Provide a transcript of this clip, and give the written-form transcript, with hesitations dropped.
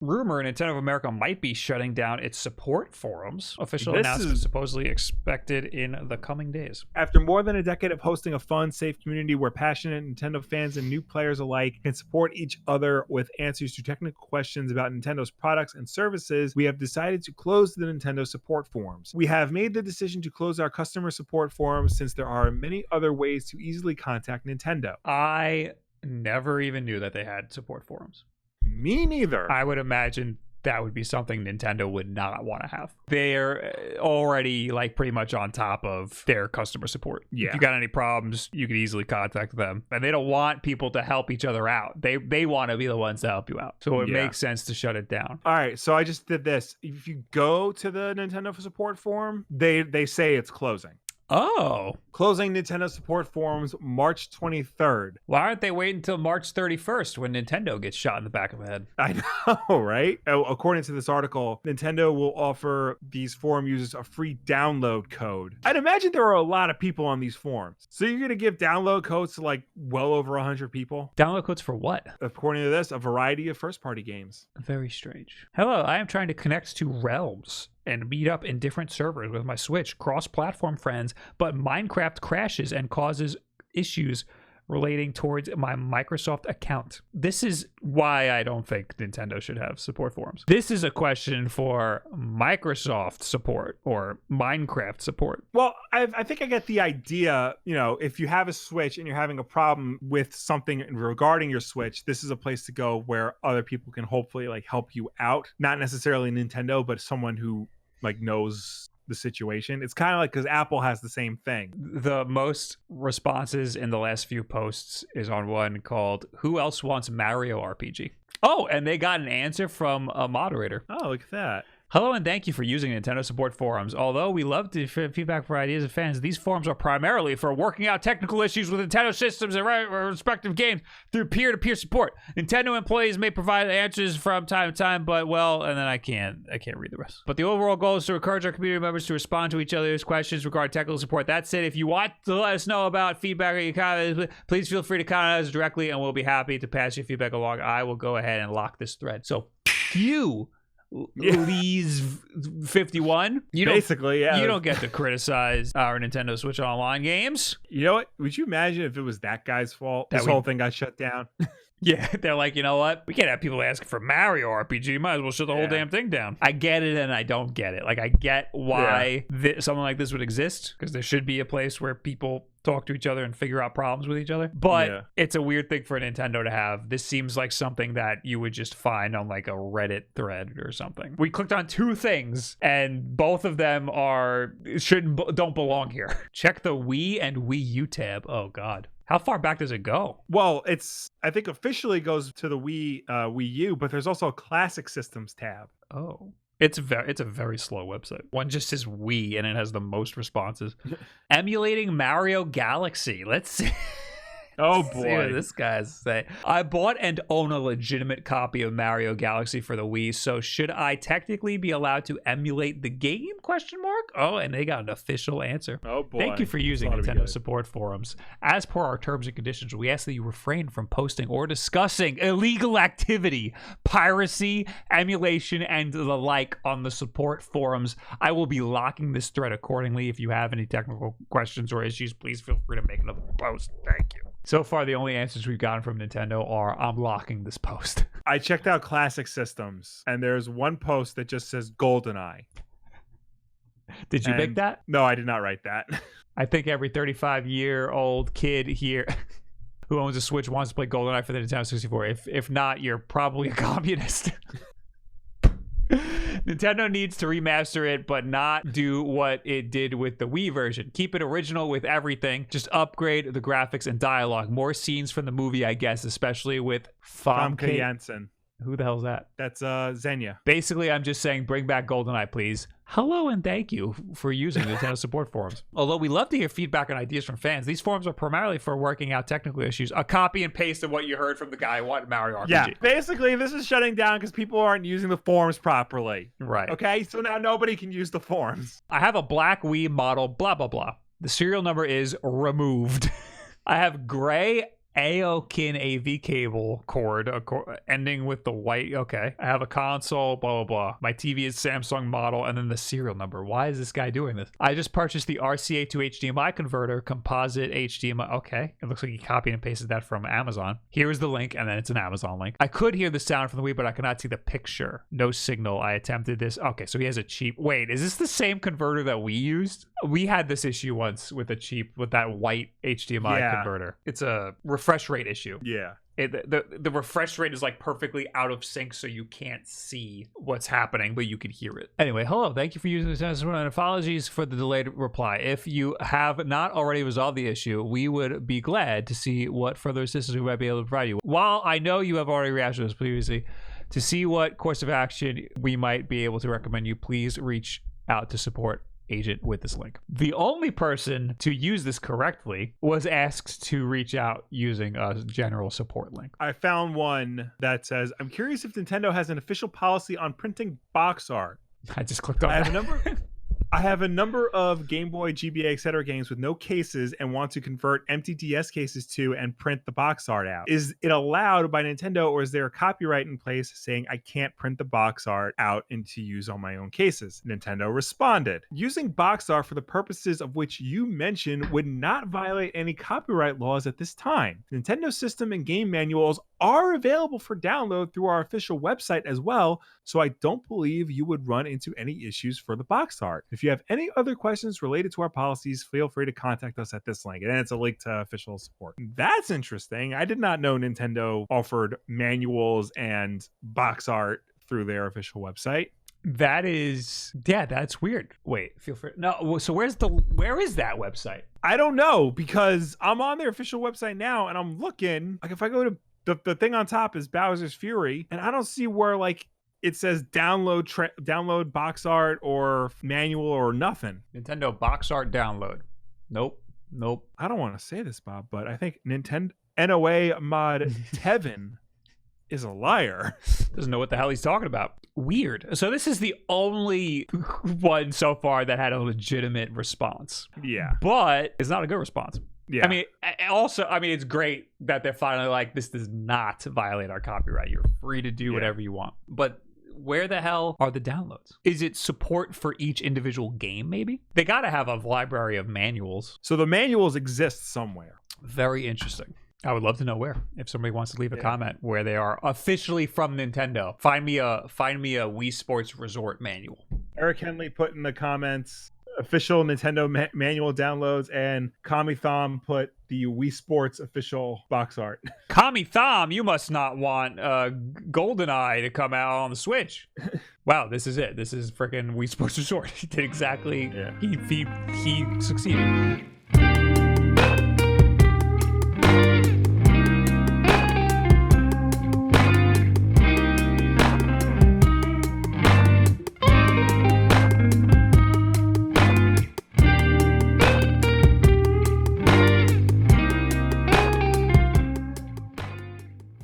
rumor Nintendo of America might be shutting down its support forums. Official announcement supposedly expected in the coming days. After more than a decade of hosting a fun, safe community where passionate Nintendo fans and new players alike can support each other with answers to technical questions about Nintendo's products and services, we have decided to close the Nintendo support forums. We have made the decision to close our customer support forums since there are many other ways to easily contact Nintendo. I never even knew that they had support forums. Me neither. I would imagine that would be something Nintendo would not want to have. They're already like pretty much on top of their customer support. Yeah. If you got any problems, you could easily contact them. And they don't want people to help each other out. They want to be the ones to help you out. So it makes sense to shut it down. All right, so I just did this. If you go to the Nintendo support forum, they say it's closing. Oh. Closing Nintendo support forums March 23rd. Why aren't they waiting until March 31st when Nintendo gets shot in the back of the head? I know, right? According to this article, Nintendo will offer these forum users a free download code. I'd imagine there are a lot of people on these forums. So you're going to give download codes to like well over 100 people? Download codes for what? According to this, a variety of first-party games. Very strange. Hello, I am trying to connect to Realms and meet up in different servers with my Switch cross-platform friends, but Minecraft crashes and causes issues relating towards my Microsoft account. This is why I don't think Nintendo should have support forums. This is a question for Microsoft support or Minecraft support. Well, I think I get the idea. You know, if you have a Switch and you're having a problem with something regarding your Switch, this is a place to go where other people can hopefully like help you out. Not necessarily Nintendo, but someone who like knows the situation. It's kind of like because Apple has the same thing. The most responses in the last few posts is on one called "Who else wants Mario RPG?" Oh, and they got an answer from a moderator. Oh, look at that. Hello and thank you for using Nintendo support forums. Although we love to feedback for ideas of fans, these forums are primarily for working out technical issues with Nintendo systems and respective games through peer-to-peer support. Nintendo employees may provide answers from time to time, but well, and then I can't read the rest. But the overall goal is to encourage our community members to respond to each other's questions regarding technical support. That said, if you want to let us know about feedback or your comments, please feel free to contact us directly, and we'll be happy to pass your feedback along. I will go ahead and lock this thread. So, Lee's 51. You don't get to criticize our Nintendo Switch Online games. You know what? Would you imagine if it was that guy's fault? This whole thing got shut down. Yeah, they're like, you know what? We can't have people asking for Mario RPG. Might as well shut the whole damn thing down. I get it and I don't get it. Like, I get why something like this would exist, because there should be a place where people talk to each other and figure out problems with each other. But it's a weird thing for Nintendo to have. This seems like something that you would just find on like a Reddit thread or something. We clicked on two things and both of them don't belong here. Check the Wii and Wii U tab. Oh God. How far back does it go? Well, I think officially goes to the Wii U, but there's also a Classic Systems tab. Oh. It's a very slow website. One just says Wii and it has the most responses. Emulating Mario Galaxy. Let's see. Oh boy. See what this guy's say. I bought and own a legitimate copy of Mario Galaxy for the Wii, so should I technically be allowed to emulate the game? ? Oh, and they got an official answer. Oh boy. Thank you for using Nintendo support forums. As per our terms and conditions, we ask that you refrain from posting or discussing illegal activity, piracy, emulation, and the like on the support forums. I will be locking this thread accordingly. If you have any technical questions or issues, please feel free to make another post. Thank you. So far, the only answers we've gotten from Nintendo are, I'm locking this post. I checked out Classic Systems, and there's one post that just says GoldenEye. Did you make that? No, I did not write that. I think every 35-year-old kid here who owns a Switch wants to play GoldenEye for the Nintendo 64. If not, you're probably a communist. Nintendo needs to remaster it, but not do what it did with the Wii version. Keep it original with everything. Just upgrade the graphics and dialogue. More scenes from the movie, I guess, especially with Famke Janssen. Who the hell's that? That's Xenia. Basically, I'm just saying, bring back GoldenEye, please. Hello and thank you for using Nintendo support forums. Although we love to hear feedback and ideas from fans, these forums are primarily for working out technical issues. A copy and paste of what you heard from the guy who wanted Mario RPG. Yeah, basically this is shutting down because people aren't using the forums properly. Right. Okay, so now nobody can use the forums. I have a black Wii model, blah, blah, blah. The serial number is removed. I have gray Aokin AV cable cord ending with the white. Okay. I have a console, blah, blah, blah. My TV is Samsung model, and then the serial number. Why is this guy doing this? I just purchased the RCA to HDMI converter, composite HDMI. Okay. It looks like he copied and pasted that from Amazon. Here's the link, and then it's an Amazon link. I could hear the sound from the Wii, but I could not see the picture. No signal. I attempted this. Okay, so he has a cheap... Wait, is this the same converter that we used? We had this issue once with that white HDMI converter. It's a refresh rate issue. Yeah. The refresh rate is like perfectly out of sync, so you can't see what's happening, but you can hear it. Anyway, hello. Thank you for using this and apologies for the delayed reply. If you have not already resolved the issue, we would be glad to see what further assistance we might be able to provide you. While I know you have already reacted to this previously, to see what course of action we might be able to recommend you, please reach out to support agent with this link. The only person to use this correctly was asked to reach out using a general support link. I found one that says, I'm curious if Nintendo has an official policy on printing box art. I just clicked on that. I have a number of Game Boy, GBA, etc. games with no cases and want to convert empty DS cases to and print the box art out. Is it allowed by Nintendo, or is there a copyright in place saying I can't print the box art out and to use on my own cases? Nintendo responded, using box art for the purposes of which you mentioned would not violate any copyright laws at this time. Nintendo system and game manuals are available for download through our official website as well, so I don't believe you would run into any issues for the box art. If you have any other questions related to our policies, feel free to contact us at this link. And then it's a link to official support. That's interesting. I did not know Nintendo offered manuals and box art through their official website. That is, yeah, that's weird. Wait, feel free. No, so where is that website? I don't know, because I'm on their official website now and I'm looking. Like, if I go to the thing on top is Bowser's Fury, and I don't see where like it says download box art or manual or nothing. Nintendo box art download. Nope. I don't want to say this, Bob, but I think Nintendo NOA mod Tevin is a liar. Doesn't know what the hell he's talking about. Weird. So this is the only one so far that had a legitimate response. Yeah. But it's not a good response. Yeah. I mean, it's great that they're finally like, this does not violate our copyright. You're free to do whatever you want. But where the hell are the downloads? Is it support for each individual game, maybe? They got to have a library of manuals. So the manuals exist somewhere. Very interesting. I would love to know where. If somebody wants to leave a comment where they are officially from Nintendo, find me a Wii Sports Resort manual. Eric Henley put in the comments official Nintendo manual downloads, and Kami Thom put the Wii Sports official box art. Kami Thom, you must not want GoldenEye to come out on the Switch. Wow, this is it. This is freaking Wii Sports Resort. He did exactly. He succeeded.